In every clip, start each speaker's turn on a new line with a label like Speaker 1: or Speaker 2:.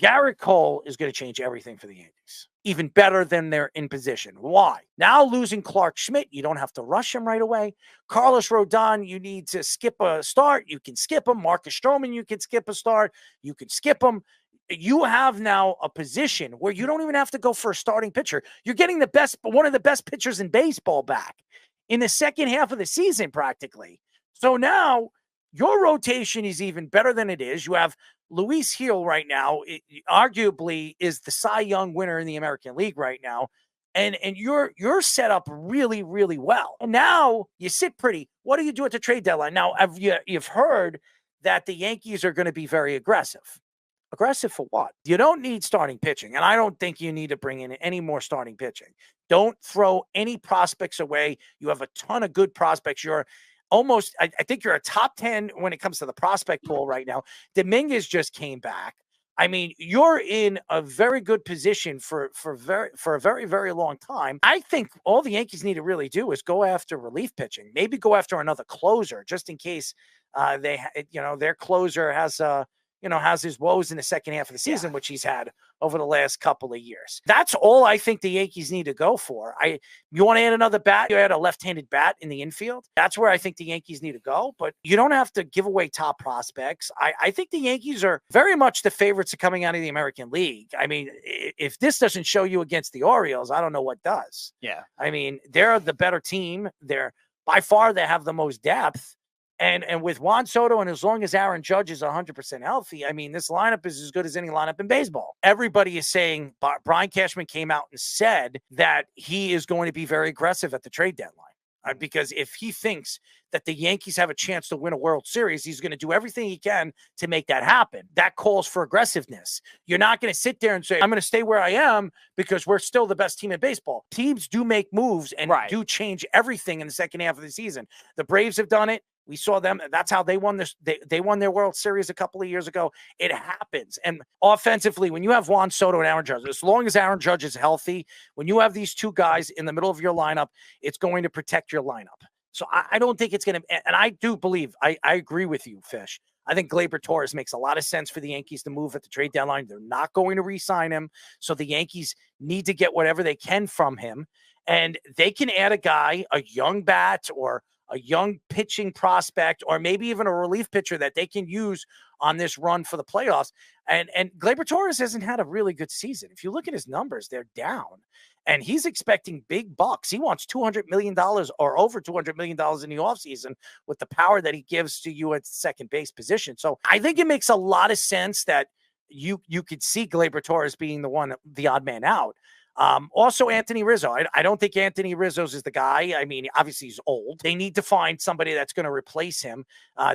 Speaker 1: Gerrit Cole is going to change everything for the Yankees. Even better than they're in position. Why? Now losing Clark Schmidt, you don't have to rush him right away. Carlos Rodon, you need to skip a start. You can skip him. Marcus Stroman, you can skip a start. You can skip him. You have now a position where you don't even have to go for a starting pitcher. You're getting one of the best pitchers in baseball back in the second half of the season, practically. So now your rotation is even better than it is. You have Luis Gil right now, arguably is the Cy Young winner in the American League right now. And you're set up really, really well. And now you sit pretty. What do you do at the trade deadline? Now, you've heard that the Yankees are going to be very aggressive. Aggressive for what? You don't need starting pitching, and I don't think you need to bring in any more starting pitching. Don't throw any prospects away. You have a ton of good prospects. You're almost, I think you're a top 10 when it comes to the prospect pool right now. Dominguez just came back. I mean, you're in a very good position for a very, very long time. I think all the Yankees need to really do is go after relief pitching. Maybe go after another closer, just in case their closer has his woes in the second half of the season, which he's had over the last couple of years. That's all I think the Yankees need to go for. You want to add another bat? You add a left-handed bat in the infield. That's where I think the Yankees need to go, but you don't have to give away top prospects. I think the Yankees are very much the favorites of coming out of the American League. I mean, if this doesn't show you against the Orioles, I don't know what does.
Speaker 2: Yeah.
Speaker 1: I mean, they're the better team. By far, they have the most depth. And with Juan Soto, and as long as Aaron Judge is 100% healthy, I mean, this lineup is as good as any lineup in baseball. Everybody is saying, Brian Cashman came out and said that he is going to be very aggressive at the trade deadline. Because if he thinks that the Yankees have a chance to win a World Series, he's going to do everything he can to make that happen. That calls for aggressiveness. You're not going to sit there and say, I'm going to stay where I am because we're still the best team in baseball. Teams do make moves and do change everything in the second half of the season. The Braves have done it. We saw them. That's how they won this. They won their World Series a couple of years ago. It happens. And offensively, when you have Juan Soto and Aaron Judge, as long as Aaron Judge is healthy, when you have these two guys in the middle of your lineup, it's going to protect your lineup. So I don't think it's going to. And I do believe, I agree with you, Fish. I think Gleyber Torres makes a lot of sense for the Yankees to move at the trade deadline. They're not going to re-sign him. So the Yankees need to get whatever they can from him. And they can add a guy, a young bat or a young pitching prospect, or maybe even a relief pitcher that they can use on this run for the playoffs. And Gleyber Torres hasn't had a really good season. If you look at his numbers, they're down. And he's expecting big bucks. He wants $200 million or over $200 million in the offseason with the power that he gives to you at the second base position. So I think it makes a lot of sense that you could see Gleyber Torres being the odd man out. Also, Anthony Rizzo. I don't think Anthony Rizzo's is the guy. I mean, obviously he's old. They need to find somebody that's going to replace him.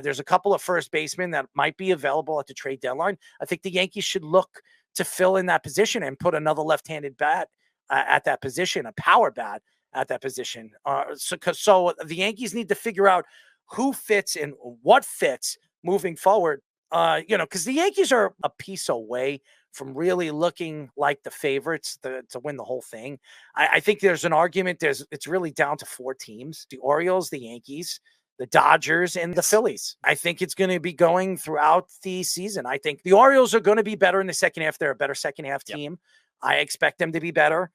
Speaker 1: There's a couple of first basemen that might be available at the trade deadline. I think the Yankees should look to fill in that position and put another left-handed bat at that position, a power bat at that position. So the Yankees need to figure out who fits and what fits moving forward. Because the Yankees are a piece away from really looking like the favorites to win the whole thing. I think there's an argument. It's really down to 4 teams: the Orioles, the Yankees, the Dodgers, and the Phillies. I think it's going to be going throughout the season. I think the Orioles are going to be better in the second half. They're a better second half team. Yep. I expect them to be better.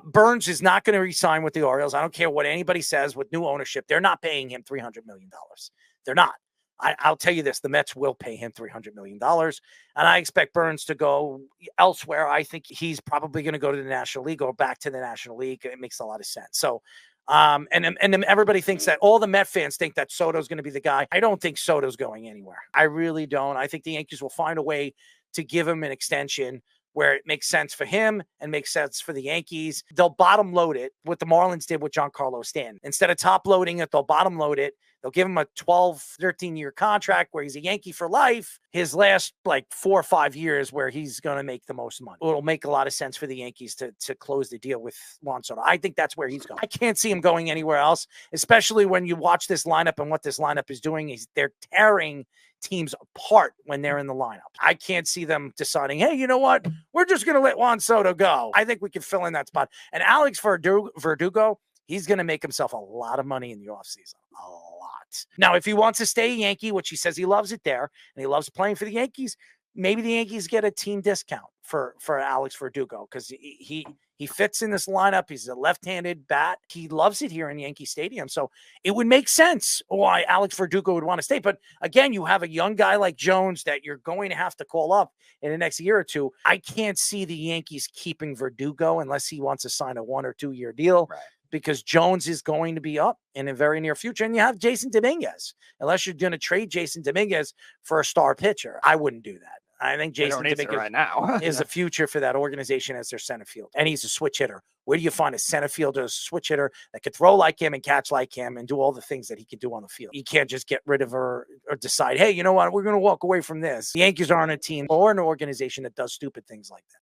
Speaker 1: Burns is not going to re-sign with the Orioles. I don't care what anybody says with new ownership. They're not paying him $300 million. They're not. I'll tell you this, the Mets will pay him $300 million, and I expect Burns to go elsewhere. I think he's probably going to go to the National League or back to the National League. It makes a lot of sense. So, and everybody thinks that, all the Met fans think that Soto's going to be the guy. I don't think Soto's going anywhere. I really don't. I think the Yankees will find a way to give him an extension where it makes sense for him and makes sense for the Yankees. They'll bottom load it, what the Marlins did with Giancarlo Stanton. Instead of top loading it, they'll bottom load it. They'll give him a 12, 13-year contract where he's a Yankee for life. His last 4 or 5 years where he's going to make the most money. It'll make a lot of sense for the Yankees to close the deal with Juan Soto. I think that's where he's going. I can't see him going anywhere else, especially when you watch this lineup and what this lineup is doing is they're tearing teams apart when they're in the lineup. I can't see them deciding, hey, you know what? We're just going to let Juan Soto go. I think we can fill in that spot. And Alex Verdugo, he's going to make himself a lot of money in the offseason. A lot. Now, if he wants to stay a Yankee, which he says he loves it there, and he loves playing for the Yankees, maybe the Yankees get a team discount for Alex Verdugo because he fits in this lineup. He's a left-handed bat. He loves it here in Yankee Stadium. So it would make sense why Alex Verdugo would want to stay. But again, you have a young guy like Jones that you're going to have to call up in the next year or two. I can't see the Yankees keeping Verdugo unless he wants to sign a 1 or 2 year deal.
Speaker 2: Right.
Speaker 1: Because Jones is going to be up in a very near future. And you have Jasson Dominguez. Unless you're going to trade Jasson Dominguez for a star pitcher, I wouldn't do that. I think Jasson Dominguez
Speaker 2: right now
Speaker 1: is the future for that organization as their center field. And he's a switch hitter. Where do you find a center fielder, a switch hitter that could throw like him and catch like him and do all the things that he could do on the field? You can't just get rid of her or decide, hey, you know what? We're going to walk away from this. The Yankees aren't a team or an organization that does stupid things like that.